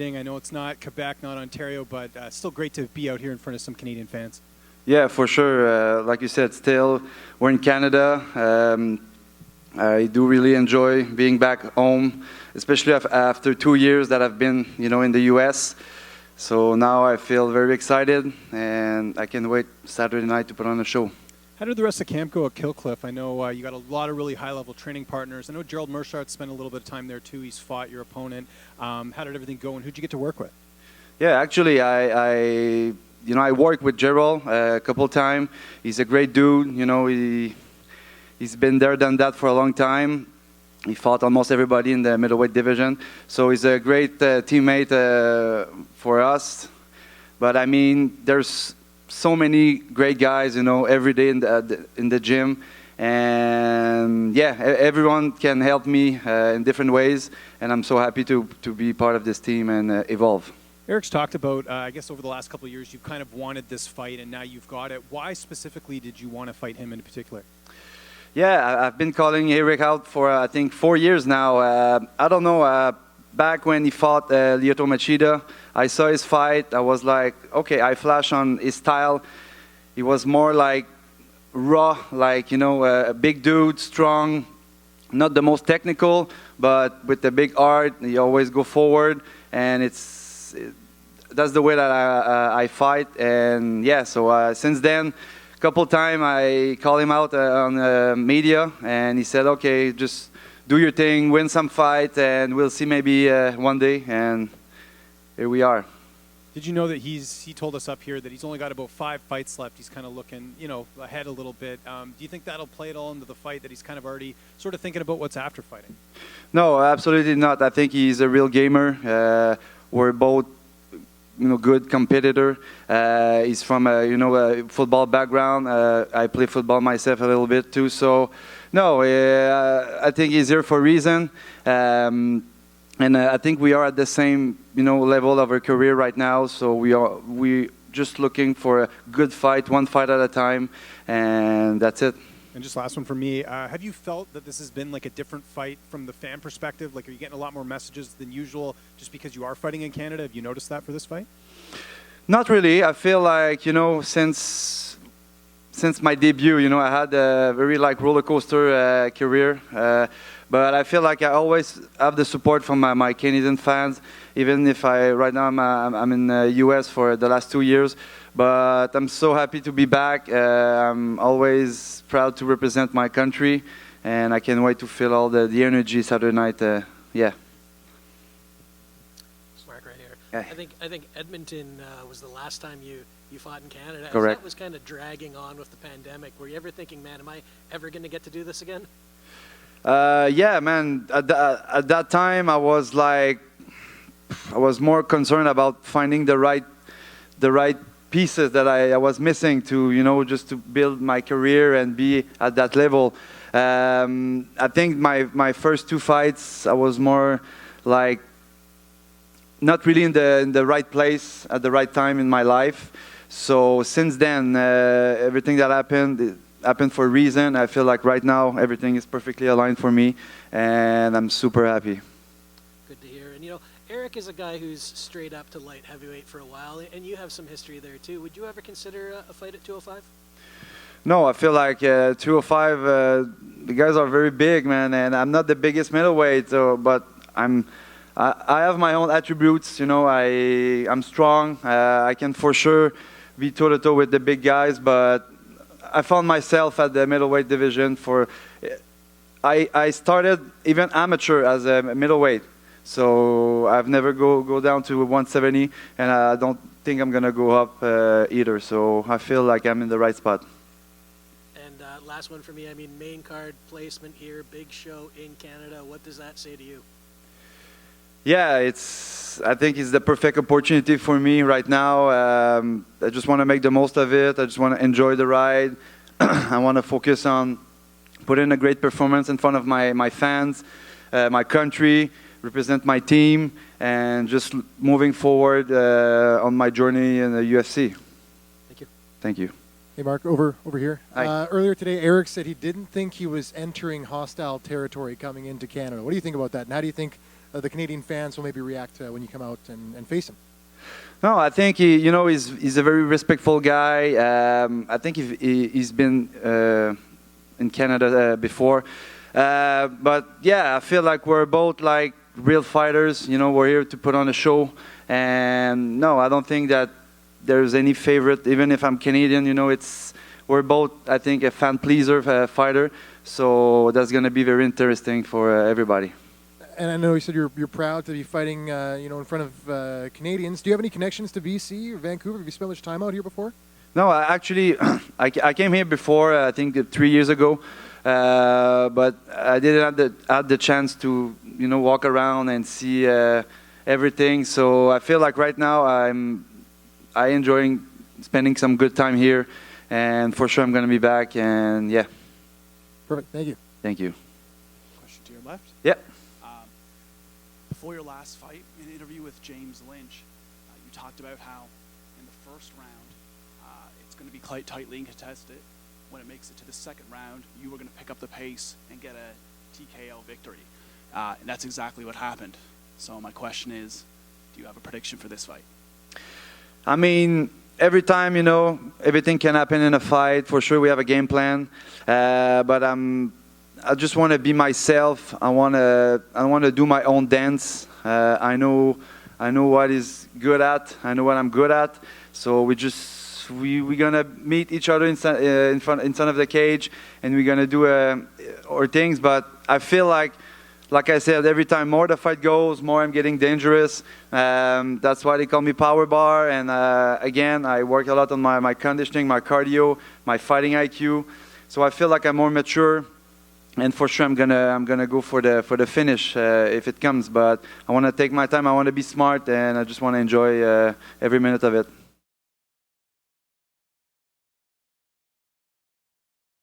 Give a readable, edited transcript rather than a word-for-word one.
I know it's not Quebec, not Ontario, but still great to be out here in front of some Canadian fans. Yeah, for sure. Like you said, still we're in Canada. I do really enjoy being back home, especially after 2 years that I've been, in the U.S. So now I feel very excited, and I can't wait Saturday night to put on a show. How did the rest of camp go at Killcliff? I know you got a lot of really high-level training partners. I know Gerald Mershart spent a little bit of time there too. He's fought your opponent. How did everything go, and who'd you get to work with? Yeah, actually, I worked with Gerald a couple of times. He's a great dude. He's been there, done that for a long time. He fought almost everybody in the middleweight division. So he's a great teammate for us. But I mean, there's so many great guys, every day in the gym. And yeah, everyone can help me in different ways. And I'm so happy to be part of this team and evolve. Eryk's talked about, I guess over the last couple of years, you've kind of wanted this fight, and now you've got it. Why specifically did you want to fight him in particular? Yeah, I've been calling Eryk out for, I think, 4 years now. I don't know, back when he fought Lyoto Machida, I saw his fight. I was like, okay, I flash on his style. He was more like raw, like, a big dude, strong, not the most technical, but with the big heart. He always go forward, and that's the way that I fight. And yeah, so since then, a couple times I called him out on media, and he said, okay, just do your thing, win some fight, and we'll see maybe one day. And here we are. Did you know that he told us up here that he's only got about 5 fights left? He's kind of looking, ahead a little bit. Do you think that'll play it all into the fight, that he's kind of already sort of thinking about what's after fighting? No, absolutely not. I think he's a real gamer. We're both good competitor. He's from a football background. I play football myself a little bit too. So no, I think he's here for a reason. And I think we are at the same level of our career right now. So we just looking for a good fight, one fight at a time, and that's it. And just last one for me, have you felt that this has been like a different fight from the fan perspective? Like, are you getting a lot more messages than usual just because you are fighting in Canada? Have you noticed that for this fight? Not really. I feel like, since my debut, I had a very roller coaster career. But I feel like I always have the support from my Canadian fans, even if right now I'm in the US for the last 2 years. But I'm so happy to be back. I'm always proud to represent my country, and I can't wait to feel all the energy Saturday night. Yeah. It's Mark right here. Yeah. I think Edmonton was the last time you fought in Canada. Correct. As that was kind of dragging on with the pandemic. Were you ever thinking, man, am I ever going to get to do this again? Yeah, man. At that time, I was more concerned about finding the right pieces that I was missing to, just to build my career and be at that level. I think my first 2 fights, I was more like not really in the right place at the right time in my life. So since then, everything that happened for a reason. I feel like right now everything is perfectly aligned for me, and I'm super happy. Good to hear. And Eryk is a guy who's straight up to light heavyweight for a while, and you have some history there too. Would you ever consider a fight at 205? No, I feel like 205, the guys are very big, man, and I'm not the biggest middleweight, but I have my own attributes. I'm strong. I can for sure be toe-to-toe with the big guys, but I found myself at the middleweight division I started even amateur as a middleweight. So I've never go down to 170, and I don't think I'm going to go up either. So I feel like I'm in the right spot. And last one for me, main card placement here, big show in Canada. What does that say to you? Yeah, I think it's the perfect opportunity for me right now. I just want to make the most of it. I just want to enjoy the ride. I want to focus on putting a great performance in front of my fans, my country, represent my team, and just moving forward on my journey in the UFC. Thank you. Thank you. Hey, Mark, over here. Hi. Earlier today, Eryk said he didn't think he was entering hostile territory coming into Canada. What do you think about that? And how do you think the Canadian fans will maybe react when you come out and face him? No, I think he's a very respectful guy. I think he's been in Canada before, but yeah, I feel like we're both like real fighters. We're here to put on a show, and no, I don't think that there's any favorite. Even if I'm Canadian, we're both, I think, a fan pleaser fighter. So that's going to be very interesting for everybody. And I know you said you're proud to be fighting, in front of Canadians. Do you have any connections to BC or Vancouver? Have you spent much time out here before? No, actually, I came here before, I think 3 years ago, but I didn't have the chance to, walk around and see everything. So I feel like right now I enjoying spending some good time here, and for sure I'm going to be back. And yeah. Perfect. Thank you. Thank you. Question to your left. Yeah. Before your last fight, in an interview with James Lynch, you talked about how in the first round it's going to be quite tightly contested. When it makes it to the second round, you were going to pick up the pace and get a TKO victory. And that's exactly what happened. So my question is, do you have a prediction for this fight? I mean, every time, everything can happen in a fight. For sure, we have a game plan. But I just want to be myself. I want to do my own dance. I know what is good at. I know what I'm good at. So we're gonna meet each other in front of the cage, and we're gonna do our things. But I feel like I said, every time more the fight goes, more I'm getting dangerous. That's why they call me Power Bar. And again, I work a lot on my conditioning, my cardio, my fighting IQ. So I feel like I'm more mature. And for sure, I'm gonna go for the finish if it comes. But I want to take my time. I want to be smart, and I just want to enjoy every minute of it.